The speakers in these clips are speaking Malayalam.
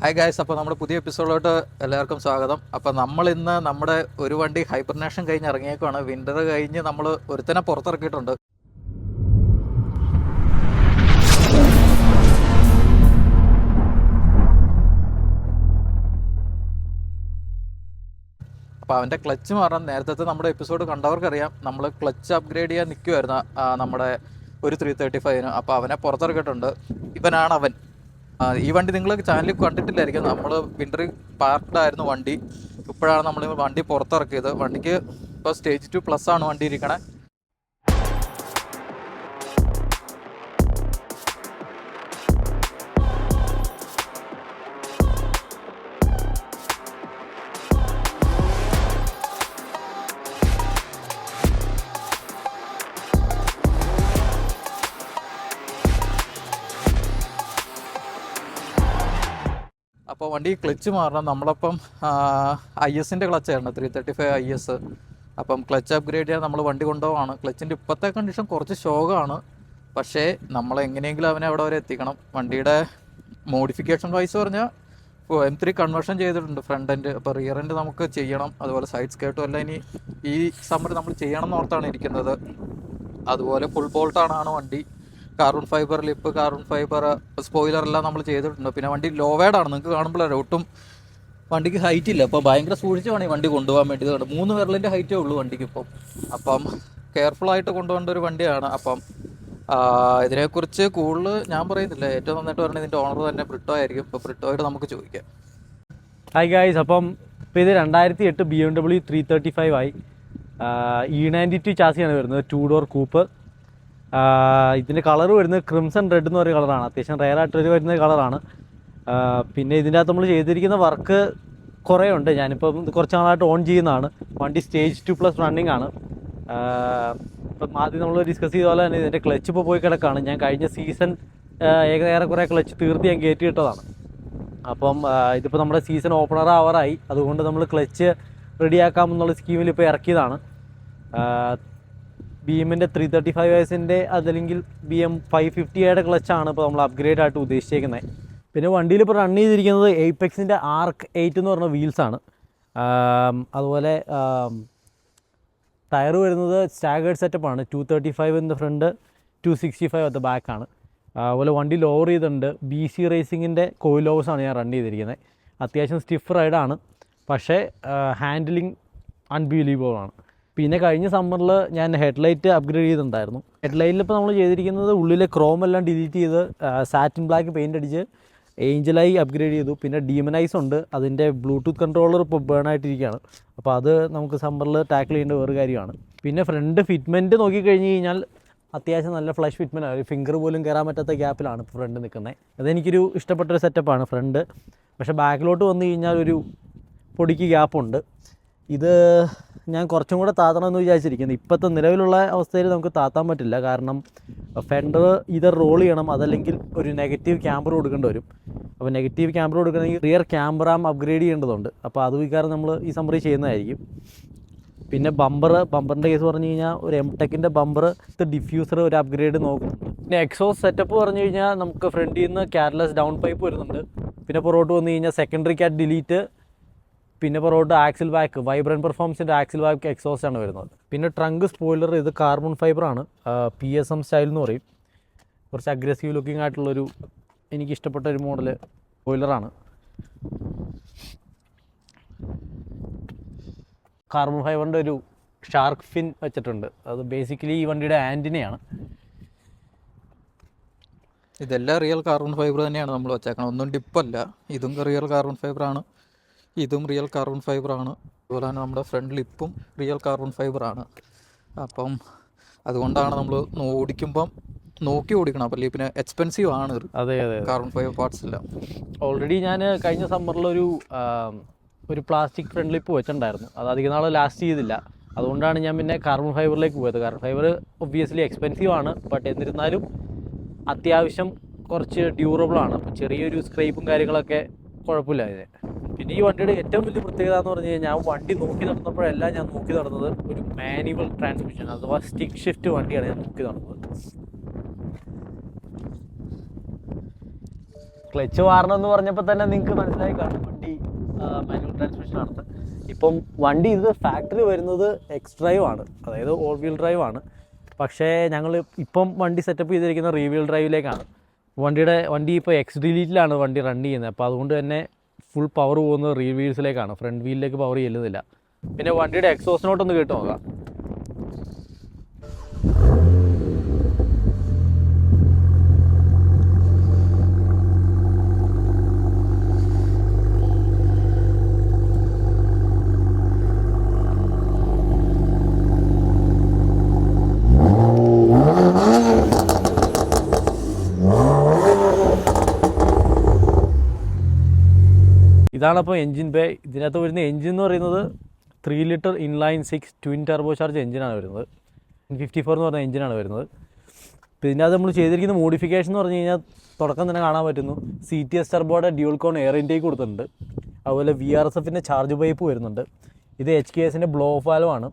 ഹായ് ഗായ്സ്, അപ്പോൾ നമ്മുടെ പുതിയ എപ്പിസോഡിലോട്ട് എല്ലാവർക്കും സ്വാഗതം. അപ്പോൾ നമ്മളിന്ന് നമ്മുടെ ഒരു വണ്ടി ഹൈബർനേഷൻ കഴിഞ്ഞ് ഇറങ്ങിയേക്കുവാണ്. വിൻ്റർ കഴിഞ്ഞ് നമ്മൾ ഒരുത്തനെ പുറത്തിറക്കിയിട്ടുണ്ട്. അപ്പോൾ അവൻ്റെ ക്ലച്ച് മാറാൻ നേരത്തെ നമ്മുടെ എപ്പിസോഡ് കണ്ടവർക്കറിയാം, നമ്മൾ ക്ലച്ച് അപ്ഗ്രേഡ് ചെയ്യാൻ നിൽക്കുമായിരുന്നു നമ്മുടെ ഒരു 335-ന്. അപ്പോൾ അവനെ പുറത്തിറക്കിയിട്ടുണ്ട്. ഇവനാണ് അവൻ. ഈ വണ്ടി നിങ്ങൾ ചാനലിൽ കണ്ടിട്ടില്ലായിരിക്കും. നമ്മൾ വിൻ്ററിൽ പാർക്ക്ഡായിരുന്നു വണ്ടി. ഇപ്പോഴാണ് നമ്മൾ വണ്ടി പുറത്തിറക്കിയത്. വണ്ടിക്ക് ഇപ്പോൾ സ്റ്റേജ് 2+ ആണ് വണ്ടി ഇരിക്കണേ. അപ്പോൾ വണ്ടി ക്ലച്ച് മാറണം. നമ്മളപ്പം IS-ൻ്റെ ക്ലച്ചായിരുന്നു 335 IS. അപ്പം ക്ലച്ച് അപ്ഗ്രേഡ് ചെയ്യാൻ നമ്മൾ വണ്ടി കൊണ്ടുപോവാണ്. ക്ലച്ചിൻ്റെ ഇപ്പോഴത്തെ കണ്ടീഷൻ കുറച്ച് ശോകമാണ്. പക്ഷേ നമ്മൾ എങ്ങനെയെങ്കിലും അവനെ അവിടെ വരെ എത്തിക്കണം. വണ്ടിയുടെ മോഡിഫിക്കേഷൻ വൈസ് പറഞ്ഞാൽ M3 കൺവേർഷൻ ചെയ്തിട്ടുണ്ട് ഫ്രണ്ട് എൻഡ്. അപ്പോൾ റിയർ എൻഡ് നമുക്ക് ചെയ്യണം. അതുപോലെ സൈഡ് സ്കേർട്ടും എല്ലാം ഇനി ഈ സമ്മർ നമ്മൾ ചെയ്യണം എന്നോർത്താണ് ഇരിക്കുന്നത്. അതുപോലെ ഫുൾ ബോൾട്ടാണ് വണ്ടി. Carbon fibre lip, carbon fibre spoiler എല്ലാം നമ്മൾ ചെയ്തിട്ടുണ്ട്. പിന്നെ വണ്ടി ലോവേഡാണ്. നിങ്ങൾക്ക് കാണുമ്പോഴേ ഒട്ടും വണ്ടിക്ക് ഹൈറ്റ് ഇല്ല. അപ്പോൾ ഭയങ്കര സൂക്ഷിച്ച് വേണം ഈ വണ്ടി കൊണ്ടുപോകാൻ വേണ്ടി. 3 വിരലിൻ്റെ ഹൈറ്റേ ഉള്ളൂ വണ്ടിക്ക് ഇപ്പം. അപ്പം കെയർഫുള്ളായിട്ട് കൊണ്ടുപോകേണ്ട ഒരു വണ്ടിയാണ്. അപ്പം ഇതിനെക്കുറിച്ച് കൂടുതൽ ഞാൻ പറയുന്നില്ല. ഏറ്റവും നന്നായിട്ട് പറഞ്ഞാൽ ഇതിൻ്റെ ഓണർ തന്നെ ബ്രിട്ടോ ആയിരിക്കും. ഇപ്പോൾ ബ്രിട്ടോയോട് നമുക്ക് ചോദിക്കാം. ഹായ് ഗായ്സ്, അപ്പം ഇപ്പോൾ ഇത് 2008 BMW 335 ആയി. E92 ചാസിയാണ് വരുന്നത്, 2 ഡോർ കൂപ്പ്. ഇതിൻ്റെ കളർ വരുന്നത് ക്രിംസൺ റെഡ് എന്ന് പറയുന്ന കളറാണ്. അത്യാവശ്യം റെയറായിട്ട് വരുന്ന കളറാണ്. പിന്നെ ഇതിൻ്റെ അകത്ത് നമ്മൾ ചെയ്തിരിക്കുന്ന വർക്ക് കുറേ ഉണ്ട്. ഞാനിപ്പം കുറച്ച് നാളായിട്ട് ഓൺ ചെയ്യുന്നതാണ്. വണ്ടി സ്റ്റേജ് 2+ റണ്ണിങ് ആണ്. ഇപ്പം ആദ്യം നമ്മൾ ഡിസ്കസ് ചെയ്ത പോലെ തന്നെ ഇതിൻ്റെ ക്ലച്ച് ഇപ്പോൾ പോയി കിടക്കുകയാണ്. ഞാൻ കഴിഞ്ഞ സീസൺ ഏറെക്കുറെ ക്ലച്ച് തീർത്ത് ഞാൻ കയറ്റിയിട്ടതാണ്. അപ്പം ഇതിപ്പോൾ നമ്മുടെ സീസൺ ഓപ്പണർ ആവാറായി. അതുകൊണ്ട് നമ്മൾ ക്ലച്ച് റെഡിയാക്കാമെന്നുള്ള സ്കീമിൽ ഇപ്പോൾ ഇറക്കിയതാണ്. BM-ൻ്റെ 335 അതല്ലെങ്കിൽ BM 550 ക്ലച്ചാണ് ഇപ്പോൾ നമ്മൾ അപ്ഗ്രേഡ് ആയിട്ട് ഉദ്ദേശിച്ചേക്കുന്നത്. പിന്നെ വണ്ടിയിൽ ഇപ്പോൾ റൺ ചെയ്തിരിക്കുന്നത് എയ്പെക്സിൻ്റെ ആർക്ക് 8 എന്ന് പറഞ്ഞ വീൽസാണ്. അതുപോലെ ടയർ വരുന്നത് സ്റ്റാഗേർഡ് സെറ്റപ്പാണ്. 235 in the front, 265 at the ബാക്കാണ്. അതുപോലെ വണ്ടി ലോവർ ചെയ്തിട്ടുണ്ട്. BC റേസിങ്ങിൻ്റെ കോയിൽ ലോവേഴ്സാണ് ഞാൻ റൺ ചെയ്തിരിക്കുന്നത്. അത്യാവശ്യം സ്റ്റിഫ് റൈഡാണ്, പക്ഷേ ഹാൻഡിലിംഗ് അൺബിലീവബിൾ ആണ്. പിന്നെ കഴിഞ്ഞ സമ്മറിൽ ഞാൻ ഹെഡ്ലൈറ്റ് അപ്ഗ്രേഡ് ചെയ്തിട്ടുണ്ടായിരുന്നു. ഹെഡ്ലൈറ്റിൽ ഇപ്പോൾ നമ്മൾ ചെയ്തിരിക്കുന്നത് ഉള്ളിലെ ക്രോം എല്ലാം ഡിലീറ്റ് ചെയ്ത് സാറ്റിൻ ബ്ലാക്ക് പെയിൻ്റ് അടിച്ച് ഏഞ്ചലായി അപ്ഗ്രേഡ് ചെയ്തു. പിന്നെ ഡീമനൈസ് ഉണ്ട്. അതിൻ്റെ ബ്ലൂടൂത്ത് കൺട്രോളർ ഇപ്പോൾ ബേൺ ആയിട്ടിരിക്കുകയാണ്. അപ്പോൾ അത് നമുക്ക് സമ്മറിൽ ടാക്കിൾ ചെയ്യേണ്ട വേറെ കാര്യമാണ്. പിന്നെ ഫ്രണ്ട് ഫിറ്റ്മെൻറ്റ് നോക്കിക്കഴിഞ്ഞ് കഴിഞ്ഞാൽ അത്യാവശ്യം നല്ല ഫ്ലഷ് ഫിറ്റ്മെൻ്റ് ആണ്. ഒരു ഫിംഗർ പോലും കയറാൻ പറ്റാത്ത ഗ്യാപ്പിലാണ് ഇപ്പോൾ ഫ്രണ്ട് നിൽക്കുന്നത്. അതെനിക്കൊരു ഇഷ്ടപ്പെട്ടൊരു സെറ്റപ്പാണ് ഫ്രണ്ട്. പക്ഷേ ബാക്കിലോട്ട് വന്നു കഴിഞ്ഞാൽ ഒരു പൊടിക്ക് ഗ്യാപ്പുണ്ട്. ഇത് ഞാൻ കുറച്ചും കൂടെ താത്തണമെന്ന് വിചാരിച്ചിരിക്കുന്നത്. ഇപ്പോഴത്തെ നിലവിലുള്ള അവസ്ഥയിൽ നമുക്ക് താത്താൻ പറ്റില്ല. കാരണം ഫെൻഡർ ഇത് റോൾ ചെയ്യണം, അതല്ലെങ്കിൽ ഒരു നെഗറ്റീവ് ക്യാമറ കൊടുക്കേണ്ടി വരും. അപ്പോൾ നെഗറ്റീവ് ക്യാമറ കൊടുക്കണമെങ്കിൽ റിയർ ക്യാമറ അപ്ഗ്രേഡ് ചെയ്യേണ്ടതുണ്ട്. അപ്പോൾ അത് വികാരം നമ്മൾ ഈ സമ്മറിൽ ചെയ്യുന്നതായിരിക്കും. പിന്നെ ബമ്പറിൻ്റെ കേസ് പറഞ്ഞു കഴിഞ്ഞാൽ ഒരു M-Tech-ൻ്റെ ബമ്പർ ഡിഫ്യൂസർ ഒരു അപ്ഗ്രേഡ് നോക്കുന്നുണ്ട്. പിന്നെ എക്സോസ് സെറ്റപ്പ് പറഞ്ഞു കഴിഞ്ഞാൽ നമുക്ക് ഫ്രണ്ടിൽ നിന്ന് കാർലെസ് ഡൗൺ പൈപ്പ് വരുന്നുണ്ട്. പിന്നെ പുറകോട്ട് വന്നു കഴിഞ്ഞാൽ സെക്കൻഡറി കാറ്റ് ഡിലീറ്റ്. പിന്നെ പുറകോട്ട് ആക്സിൽ ബാക്ക്, വൈബ്രൻറ്റ് പെർഫോമൻസിൻ്റെ ആക്സിൽ ബാക്ക് എക്സോസ്റ്റ് ആണ് വരുന്നത്. പിന്നെ ട്രങ്ക് സ്പോയിലർ ഇത് കാർബൺ ഫൈബറാണ്. PSM സ്റ്റൈൽ എന്ന് പറയും. കുറച്ച് അഗ്രസീവ് ലുക്കിംഗ് ആയിട്ടുള്ളൊരു എനിക്കിഷ്ടപ്പെട്ട ഒരു മോഡൽ സ്പോയിലറാണ്. കാർബൺ ഫൈബറിൻ്റെ ഒരു ഷാർക്ക് ഫിൻ വെച്ചിട്ടുണ്ട്. അത് ബേസിക്കലി ഈ വണ്ടിയുടെ ആൻറ്റിനയാണ്. ഇതെല്ലാം റിയൽ കാർബൺ ഫൈബർ തന്നെയാണ് നമ്മൾ വെച്ചേക്കണം. ഒന്നും ഡിപ്പല്ല. ഇതും റിയൽ കാർബൺ ഫൈബറാണ്, ഇതും റിയൽ കാർബൺ ഫൈബറാണ്. അതുപോലെ തന്നെ നമ്മുടെ ഫ്രണ്ട് ലിപ്പും റിയൽ കാർബൺ ഫൈബറാണ്. അപ്പം അതുകൊണ്ടാണ് നമ്മൾ ഓടിക്കുമ്പം നോക്കി ഓടിക്കണം. അപ്പം ലിപ്പിന് എക്സ്പെൻസീവ് ആണ്. അതെ കാർബൺ ഫൈബർ പാർട്സ് എല്ലാം. ഓൾറെഡി ഞാൻ കഴിഞ്ഞ സമ്മറിലൊരു പ്ലാസ്റ്റിക് ഫ്രണ്ട് ലിപ്പ് വെച്ചിട്ടുണ്ടായിരുന്നു. അത് അധികം നാൾ ലാസ്റ്റ് ചെയ്തില്ല. അതുകൊണ്ടാണ് ഞാൻ പിന്നെ കാർബൺ ഫൈബറിലേക്ക് പോയത്. കാർബൺ ഫൈബർ ഒബ്വിയസ്ലി എക്സ്പെൻസീവ് ആണ്, ബട്ട് എന്നിരുന്നാലും അത്യാവശ്യം കുറച്ച് ഡ്യൂറബിളാണ്. അപ്പോൾ ചെറിയൊരു സ്ക്രൈപ്പും കാര്യങ്ങളൊക്കെ കുഴപ്പമില്ല ഇതിന്. പിന്നെ ഈ വണ്ടിയുടെ ഏറ്റവും വലിയ പ്രത്യേകത എന്ന് പറഞ്ഞു കഴിഞ്ഞാൽ വണ്ടി നോക്കി നടന്നപ്പോഴെല്ലാം ഞാൻ നോക്കി നടന്നത് ഒരു മാനുവൽ ട്രാൻസ്മിഷൻ അഥവാ സ്റ്റിക്ക് ഷിഫ്റ്റ് വണ്ടിയാണ് ഞാൻ നോക്കി നടന്നത്. ക്ലച്ച് മാറണം എന്ന് പറഞ്ഞപ്പോൾ തന്നെ നിങ്ങൾക്ക് മനസ്സിലായി കാണും വണ്ടി മാനുവൽ ട്രാൻസ്മിഷൻ ആണെന്ന്. ഇപ്പം വണ്ടി ഇത് ഫാക്ടറി വരുന്നത് എക്സ് ഡ്രൈവ് ആണ്, അതായത് ഓൾ വീൽ ഡ്രൈവ് ആണ്. പക്ഷേ ഞങ്ങൾ ഇപ്പം വണ്ടി സെറ്റപ്പ് ചെയ്തിരിക്കുന്ന റീവീൽ ഡ്രൈവിലേക്കാണ്. വണ്ടി ഇപ്പോൾ എക്സ് ഡിലീറ്റിലാണ് വണ്ടി റൺ ചെയ്യുന്നത്. അപ്പോൾ അതുകൊണ്ട് തന്നെ ഫുൾ പവർ പോകുന്നത് റിയർ വീൽസിലേക്കാണ്, ഫ്രണ്ട് വീലിലേക്ക് പവർ ചെല്ലുന്നില്ല. പിന്നെ വണ്ടിയുടെ എക്സോസ്റ്റ് നോട്ടൊന്ന് കേട്ട് നോക്കാം. ഇതാണപ്പോൾ എൻജിൻ ബേ. ഇതിനകത്ത് വരുന്ന എൻജിൻ എന്ന് പറയുന്നത് 3 litre inline 6 twin turbo charge എഞ്ചിനാണ് വരുന്നത്. 54 എന്ന് പറഞ്ഞ എഞ്ചിനാണ് വരുന്നത്. അപ്പോൾ ഇതിനകത്ത് നമ്മൾ ചെയ്തിരിക്കുന്ന മോഡിഫിക്കേഷൻ എന്ന് പറഞ്ഞു കഴിഞ്ഞാൽ തുടക്കം തന്നെ കാണാൻ പറ്റുന്നു. CTS ടർബോയുടെ ഡ്യൂൾ കോൺ എയർ ഇൻടേക്ക് കൊടുത്തിട്ടുണ്ട്. അതുപോലെ VRSFൻ്റെ ചാർജ് പൈപ്പ് വരുന്നുണ്ട്. ഇത് HKSൻ്റെ ബ്ലോ ഓഫ് വാൽവാണ്.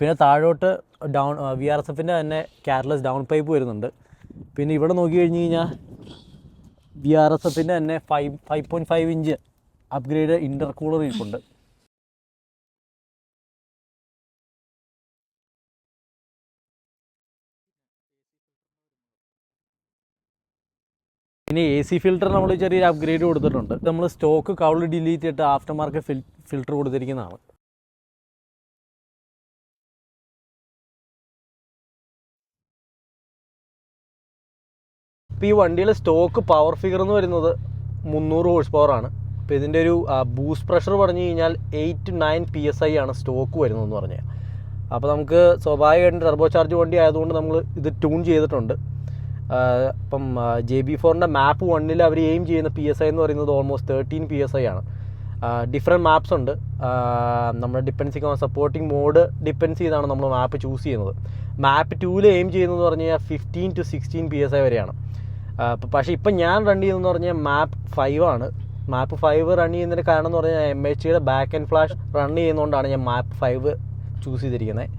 പിന്നെ താഴോട്ട് VRSFൻ്റെ തന്നെ കാർലെസ് ഡൗൺ പൈപ്പ് വരുന്നുണ്ട്. പിന്നെ ഇവിടെ നോക്കി കഴിഞ്ഞ് കഴിഞ്ഞാൽ VRSFൻ്റെ തന്നെ 5.5 ഇഞ്ച് അപ്ഗ്രേഡ് ഇൻ്റർകൂളർ ഇരിപ്പുണ്ട്. പിന്നെ AC ഫിൽറ്റർ നമ്മൾ ചെറിയൊരു അപ്ഗ്രേഡ് കൊടുത്തിട്ടുണ്ട്. നമ്മൾ സ്റ്റോക്ക് കൗൾ ഡിലീറ്റ് ചെയ്തിട്ട് ആഫ്റ്റർ മാർക്കറ്റ് ഫിൽറ്റർ കൊടുത്തിരിക്കുന്നതാണ്. ഇപ്പോൾ ഈ വണ്ടിയുടെ സ്റ്റോക്ക് പവർ ഫിഗർ എന്ന് വരുന്നത് 300 ഹോഴ്സ് പവറാണ്. അപ്പോൾ ഇതിൻ്റെ ഒരു ബൂസ്റ്റ് പ്രഷർ പറഞ്ഞു കഴിഞ്ഞാൽ 8 to 9 PSI ആണ് സ്റ്റോക്ക് വരുന്നതെന്ന് പറഞ്ഞാൽ. അപ്പോൾ നമുക്ക് സ്വാഭാവികമായിട്ടും ടർബോ ചാർജ് വണ്ടി ആയതുകൊണ്ട് നമ്മൾ ഇത് ട്യൂൺ ചെയ്തിട്ടുണ്ട്. ഇപ്പം JB4ൻ്റെ മാപ്പ് 1 അവർ എയിം ചെയ്യുന്ന PSI എന്ന് പറയുന്നത് ഓൾമോസ്റ്റ് 13 PSI ആണ്. ഡിഫറെൻറ്റ് മാപ്സ് ഉണ്ട്. നമ്മുടെ ഡിപ്പെൻസ് സപ്പോർട്ടിങ് മോഡ് ഡിപ്പെൻസ് ചെയ്താണ് നമ്മൾ മാപ്പ് ചൂസ് ചെയ്യുന്നത്. മാപ്പ് 2 എയിം ചെയ്യുന്നതെന്ന് പറഞ്ഞു കഴിഞ്ഞാൽ 15 to 16 PSI വരെയാണ്. പക്ഷേ ഇപ്പം ഞാൻ റൺ ചെയ്യുന്നതെന്ന് പറഞ്ഞാൽ മാപ്പ് 5 ആണ്. മാപ്പ് 5 റൺ ചെയ്യുന്നതിൻ്റെ കാരണം എന്ന് പറഞ്ഞാൽ MHയുടെ ബാക്ക് ആൻഡ് ഫ്ലാഷ് റൺ ചെയ്യുന്നതുകൊണ്ടാണ് ഞാൻ മാപ്പ് 5 ചൂസ് ചെയ്തിരിക്കുന്നത്.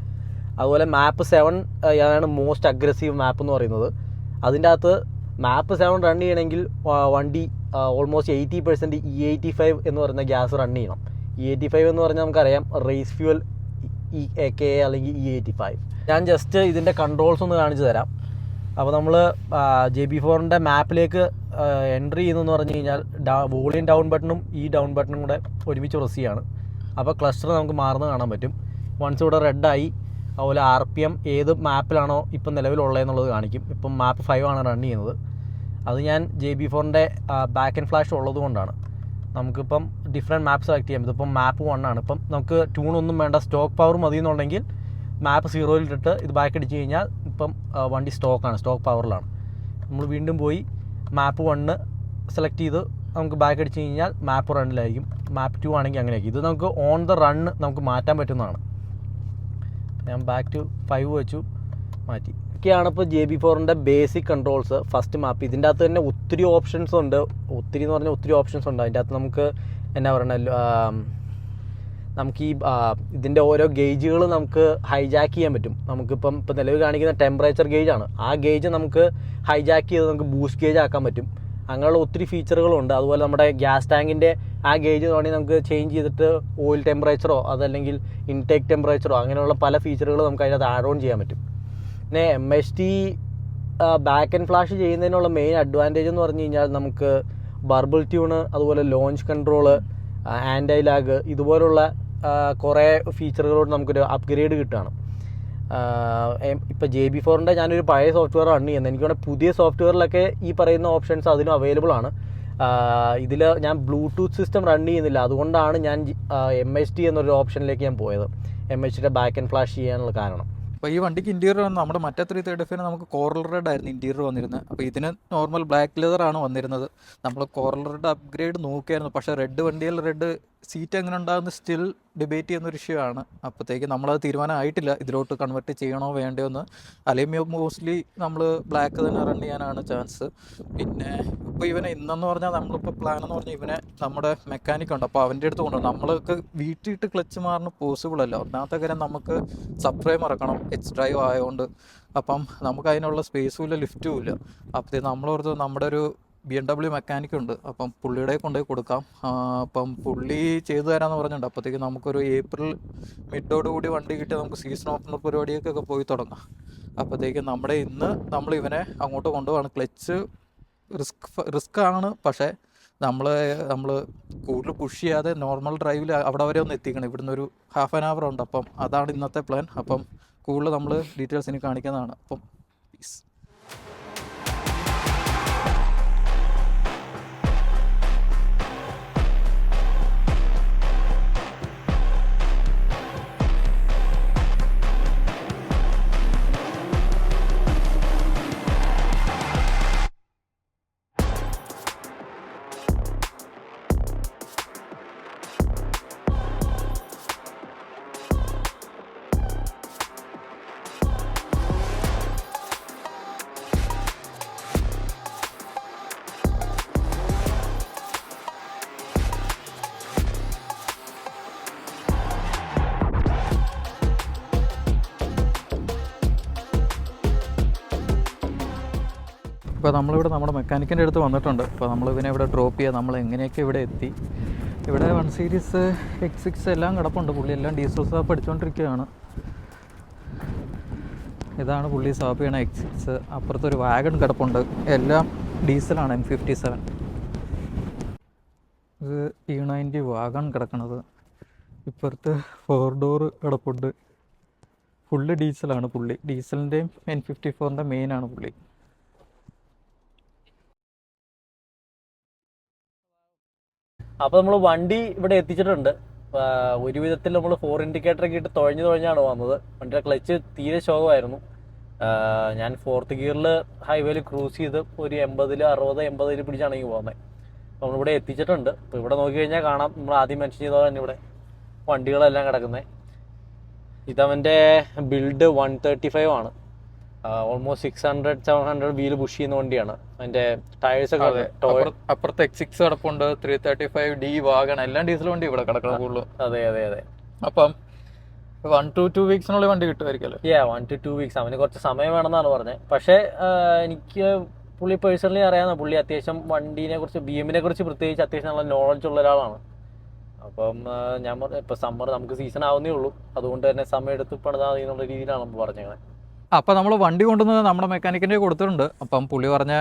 അതുപോലെ മാപ്പ് 7 ആണ് മോസ്റ്റ് അഗ്രസീവ് മാപ്പ് എന്ന് പറയുന്നത്. അതിൻ്റെ അകത്ത് മാപ്പ് 7 റൺ ചെയ്യണമെങ്കിൽ വണ്ടി ഓൾമോസ്റ്റ് 80% E85 എന്ന് പറയുന്ന ഗ്യാസ് റൺ ചെയ്യണം. E85 എന്ന് പറഞ്ഞാൽ നമുക്കറിയാം റേസ് ഫ്യൂവൽ AKA അല്ലെങ്കിൽ E85. ഞാൻ ജസ്റ്റ് ഇതിൻ്റെ കൺട്രോൾസ് ഒന്ന് കാണിച്ചു തരാം. അപ്പോൾ നമ്മൾ JB4ൻ്റെ മാപ്പിലേക്ക് എൻട്രി ചെയ്യുന്നതെന്ന് പറഞ്ഞു കഴിഞ്ഞാൽ വോളിയം ഡൗൺ ബട്ടണും ഈ ഡൗൺ ബട്ടണും കൂടെ ഒരുമിച്ച് പ്രസ് ചെയ്യാണ്. അപ്പോൾ ക്ലസ്റ്റർ നമുക്ക് മാറുന്നത് കാണാൻ പറ്റും. വൺസ് ഇവിടെ റെഡായി, അതുപോലെ RPM ഏത് മാപ്പിലാണോ ഇപ്പം നിലവിലുള്ളതെന്നുള്ളത് കാണിക്കും. ഇപ്പം മാപ്പ് 5 ആണ് റൺ ചെയ്യുന്നത്. അത് ഞാൻ JB4ൻ്റെ ബാക്ക് ആൻഡ് ഫ്ലാഷ് ഉള്ളത് കൊണ്ടാണ്. നമുക്കിപ്പം ഡിഫറെൻറ്റ് മാപ്പ് സെലക്ട് ചെയ്യാം. ഇതിപ്പം മാപ്പ് 1 ആണ്. ഇപ്പം നമുക്ക് ട്യൂണൊന്നും വേണ്ട, സ്റ്റോക്ക് പവർ മതി എന്നുണ്ടെങ്കിൽ മാപ്പ് 0-ലിട്ടിട്ട് ഇത് ബാക്ക് അടിച്ച് കഴിഞ്ഞാൽ ഇപ്പം വണ്ടി സ്റ്റോക്ക് പവറിലാണ്. നമ്മൾ വീണ്ടും പോയി മാപ്പ് 1 സെലക്ട് ചെയ്ത് നമുക്ക് ബാക്ക് അടിച്ച് കഴിഞ്ഞാൽ മാപ്പ് റണ്ണിലായിരിക്കും. മാപ്പ് 2 ആണെങ്കിൽ അങ്ങനെയായിരിക്കും. ഇത് നമുക്ക് ഓൺ ദ റണ്ണ് നമുക്ക് മാറ്റാൻ പറ്റുന്നതാണ്. ഞാൻ ബാക്ക് ടു 5 വെച്ചു, മാറ്റി. ഒക്കെയാണ് ഇപ്പോൾ JB4ൻ്റെ ബേസിക് കൺട്രോൾസ്. ഫസ്റ്റ് മാപ്പ് ഇതിൻ്റെ അകത്ത് തന്നെ ഒത്തിരി ഓപ്ഷൻസ് ഉണ്ട്. ഒത്തിരി എന്ന് പറഞ്ഞാൽ ഒത്തിരി ഓപ്ഷൻസ് ഉണ്ട്. അതിൻ്റെ അകത്ത് നമുക്ക് എന്നാ പറയണല്ലോ, നമുക്ക് ഈ ഇതിൻ്റെ ഓരോ ഗേജുകൾ നമുക്ക് ഹൈജാക്ക് ചെയ്യാൻ പറ്റും. നമുക്കിപ്പം നിലവിൽ കാണിക്കുന്ന ടെമ്പറേച്ചർ ഗേജാണ്. ആ ഗേജ് നമുക്ക് ഹൈജാക്ക് ചെയ്ത് നമുക്ക് ബൂസ്റ്റ് ഗേജ് ആക്കാൻ പറ്റും. അങ്ങനെയുള്ള ഒത്തിരി ഫീച്ചറുകളുണ്ട്. അതുപോലെ നമ്മുടെ ഗ്യാസ് ടാങ്കിൻ്റെ ആ ഗേജ് വേണമെങ്കിൽ നമുക്ക് ചേഞ്ച് ചെയ്തിട്ട് ഓയിൽ ടെമ്പറേച്ചറോ അതല്ലെങ്കിൽ ഇൻടേക്ക് ടെമ്പറേച്ചറോ അങ്ങനെയുള്ള പല ഫീച്ചറുകൾ നമുക്ക് അതിനകത്ത് ആഡ് ഓൺ ചെയ്യാൻ പറ്റും. പിന്നെ MHD ബാക്ക് ആൻഡ് ഫ്ലാഷ് ചെയ്യുന്നതിനുള്ള മെയിൻ അഡ്വാൻറ്റേജ് എന്ന് പറഞ്ഞു കഴിഞ്ഞാൽ നമുക്ക് ബർബിൾ ട്യൂണ്, അതുപോലെ ലോഞ്ച് കൺട്രോള്, ആൻറ്റി ലാഗ്, ഇതുപോലുള്ള കുറേ ഫീച്ചറുകളോട് നമുക്കൊരു അപ്ഗ്രേഡ് കിട്ടുകയാണ്. ഇപ്പോൾ JB4ൻ്റെ ഞാനൊരു പഴയ സോഫ്റ്റ്വെയർ റൺ ചെയ്യുന്നത്. എനിക്ക് വേണമെങ്കിൽ പുതിയ സോഫ്റ്റ്വെയറിലൊക്കെ ഈ പറയുന്ന ഓപ്ഷൻസ് അതിനും അവൈലബിൾ ആണ്. ഇതിൽ ഞാൻ ബ്ലൂടൂത്ത് സിസ്റ്റം റൺ ചെയ്യുന്നില്ല. അതുകൊണ്ടാണ് ഞാൻ MHD എന്നൊരു ഓപ്ഷനിലേക്ക് ഞാൻ പോയത്. MHയുടെ ബാക്ക് ആൻഡ് ഫ്ലാഷ് ചെയ്യാനുള്ള കാരണം. അപ്പോൾ ഈ വണ്ടിക്ക് ഇൻറ്റീരിയർ നമ്മുടെ മറ്റേ 335 നമുക്ക് കോറൽ റെഡ് ആയിരുന്നു ഇൻറ്റീരിയർ വന്നിരുന്നത്. അപ്പോൾ ഇതിന് നോർമൽ ബ്ലാക്ക് ലെതറാണ് വന്നിരുന്നത്. നമ്മൾ കോറൽ റെഡ് അപ്ഗ്രേഡ് നോക്കിയായിരുന്നു. പക്ഷേ റെഡ് വണ്ടിയിൽ റെഡ് സീറ്റ് എങ്ങനെ ഉണ്ടാകുന്ന സ്റ്റിൽ ഡിബേറ്റ് ചെയ്യുന്നൊരു ഇഷ്യൂ ആണ്. അപ്പോഴത്തേക്ക് നമ്മളത് തീരുമാനമായിട്ടില്ല ഇതിലോട്ട് കൺവെർട്ട് ചെയ്യണോ വേണ്ടയോ എന്ന്. അല്ലെങ്കിൽ മോസ്റ്റ്ലി നമ്മൾ ബ്ലാക്ക് തന്നെ റൺ ചെയ്യാനാണ് ചാൻസ്. പിന്നെ ഇപ്പോൾ ഇവനെ ഇന്നെന്ന് പറഞ്ഞാൽ നമ്മളിപ്പോൾ പ്ലാൻ എന്ന് പറഞ്ഞാൽ ഇവനെ നമ്മുടെ മെക്കാനിക് ഉണ്ട്, അപ്പോൾ അവൻ്റെ അടുത്ത് കൊണ്ടുപോകും. നമ്മൾക്ക് വീട്ടിലിട്ട് ക്ലച്ച് മാറുന്ന പോസിബിൾ അല്ല. ഒന്നാമത്തെ കാര്യം നമുക്ക് സബ് ഫ്രെയിം ഇറക്കണം, എച്ച് ഡ്രൈവ് ആയതുകൊണ്ട്. അപ്പം നമുക്ക് അതിനുള്ള സ്പേസും ഇല്ല, ലിഫ്റ്റും ഇല്ല. അപ്പോൾ നമ്മളോർത്ത് നമ്മുടെ ഒരു BMW മെക്കാനിക് ഉണ്ട്. അപ്പം പുള്ളിയുടെ കൊണ്ടുപോയി കൊടുക്കാം. അപ്പം പുള്ളി ചെയ്തു തരാമെന്ന് പറഞ്ഞിട്ടുണ്ട്. അപ്പോഴത്തേക്ക് നമുക്കൊരു ഏപ്രിൽ മിഡോടുകൂടി വണ്ടി കിട്ടി നമുക്ക് സീസൺ ഓപ്പണർ പരിപാടിയൊക്കെ പോയി തുടങ്ങാം. അപ്പോഴത്തേക്ക് ഇന്ന് നമ്മൾ ഇവനെ അങ്ങോട്ട് കൊണ്ടുപോവാണ്. ക്ലച്ച് റിസ്ക് ആണ്, പക്ഷേ നമ്മൾ കൂടുതൽ പുഷ് ചെയ്യാതെ നോർമൽ ഡ്രൈവിൽ അവിടെ വരെ ഒന്ന് എത്തിക്കണം. ഇവിടുന്ന് ഒരു ഹാഫ് ആൻ അവർ ഉണ്ട്. അപ്പം അതാണ് ഇന്നത്തെ പ്ലാൻ. അപ്പം കൂടുതൽ നമ്മൾ ഡീറ്റെയിൽസ് ഇനി കാണിക്കുന്നതാണ്. അപ്പം പീസ്. ഇപ്പോൾ നമ്മളിവിടെ നമ്മുടെ മെക്കാനിക്കിൻ്റെ അടുത്ത് വന്നിട്ടുണ്ട്. അപ്പോൾ നമ്മളിതിനെ ഇവിടെ ഡ്രോപ്പ് ചെയ്യുക. നമ്മൾ എങ്ങനെയൊക്കെ ഇവിടെ എത്തി. ഇവിടെ 1 സീരീസ് X6 എല്ലാം കിടപ്പുണ്ട്. പുള്ളി എല്ലാം ഡീസൽ സാപ്പ് അടിച്ചുകൊണ്ടിരിക്കുകയാണ്. ഇതാണ് പുള്ളി സാപ്പ് ചെയ്യണ X6. അപ്പുറത്തൊരു വാഗൺ കിടപ്പുണ്ട്. എല്ലാം ഡീസലാണ്, M57. ഇത് E90 വാഗൺ കിടക്കണത്. ഇപ്പുറത്ത് 4 ഡോർ കിടപ്പുണ്ട്. ഫുള്ള് ഡീസലാണ് പുള്ളി. ഡീസലിൻ്റെയും M54ൻ്റെ മെയിനാണ് പുള്ളി. അപ്പോൾ നമ്മൾ വണ്ടി ഇവിടെ എത്തിച്ചിട്ടുണ്ട്. ഒരു വിധത്തിൽ നമ്മൾ 4 ഇൻഡിക്കേറ്ററൊക്കെ ഇട്ട് തുഴഞ്ഞാണ് വന്നത്. വണ്ടിയുടെ ക്ലച്ച് തീരെ ശോകമായിരുന്നു. ഞാൻ 4th ഗിയറിൽ ഹൈവേയിൽ ക്രൂസ് ചെയ്ത് ഒരു 80-60-80 പിടിച്ചാണ് ഈ പോകുന്നത്. അപ്പോൾ നമ്മളിവിടെ എത്തിച്ചിട്ടുണ്ട്. അപ്പോൾ ഇവിടെ നോക്കി കഴിഞ്ഞാൽ കാണാം, നമ്മൾ ആദ്യം മെൻഷൻ ചെയ്ത തന്നെ ഇവിടെ വണ്ടികളെല്ലാം കിടക്കുന്നത്. ഇതവൻ്റെ ബിൽഡ് 135 ആണ്. ഓൾമോസ്റ്റ് 600-700 വീല് പുഷ് ചെയ്യുന്ന വണ്ടിയാണ്. അതിന്റെ ടയേഴ്സ് ഒക്കെ അപ്പുറത്ത് X6 കിടപ്പുണ്ട്, 335D വാഗൺ, എല്ലാം ഡീസൽ വണ്ടി ഇവിടെ കിടക്കണം കൂടുതൽ. അതെ. അപ്പം 1 to 2 വീക്സിനുള്ളിൽ വണ്ടി കിട്ടുമായിരിക്കുമല്ലോ. 1 to 2 വീക്സ്. അവന് കുറച്ച് സമയം വേണമെന്നാണ് പറഞ്ഞത്. പക്ഷേ എനിക്ക് പുള്ളി പേഴ്സണലി അറിയാവുന്ന, പുള്ളി അത്യാവശ്യം വണ്ടീനെ കുറിച്ച്, BM-നെ കുറിച്ച് പ്രത്യേകിച്ച് അത്യാവശ്യം നല്ല നോളജ് ഉള്ള ഒരാളാണ്. അപ്പം ഞാൻ ഇപ്പം സമ്മർ നമുക്ക് സീസൺ ആവുന്നേ ഉള്ളൂ, അതുകൊണ്ട് തന്നെ സമയം എടുത്ത് പണിതാൽ മതി എന്നുള്ള രീതിയിലാണ് നമ്മൾ പറഞ്ഞത്. അപ്പോൾ നമ്മൾ വണ്ടി കൊണ്ടുവന്ന് നമ്മുടെ മെക്കാനിക്കിൻ്റെ കൊടുത്തിട്ടുണ്ട്. അപ്പം പുള്ളി പറഞ്ഞ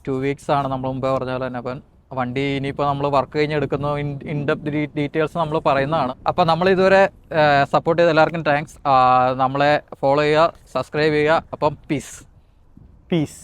2 വീക്സ് ആണ് നമ്മൾ മുമ്പേ പറഞ്ഞ പോലെ തന്നെ. അപ്പം വണ്ടി ഇനിയിപ്പോൾ നമ്മൾ വർക്ക് കഴിഞ്ഞ് എടുക്കുന്ന ഇൻഡെപ്ത് ഡീറ്റെയിൽസ് നമ്മൾ പറയുന്നതാണ്. അപ്പം നമ്മൾ ഇതുവരെ സപ്പോർട്ട് ചെയ്ത എല്ലാവർക്കും താങ്ക്സ്. നമ്മളെ ഫോളോ ചെയ്യുക, സബ്സ്ക്രൈബ് ചെയ്യുക. അപ്പം പീസ്.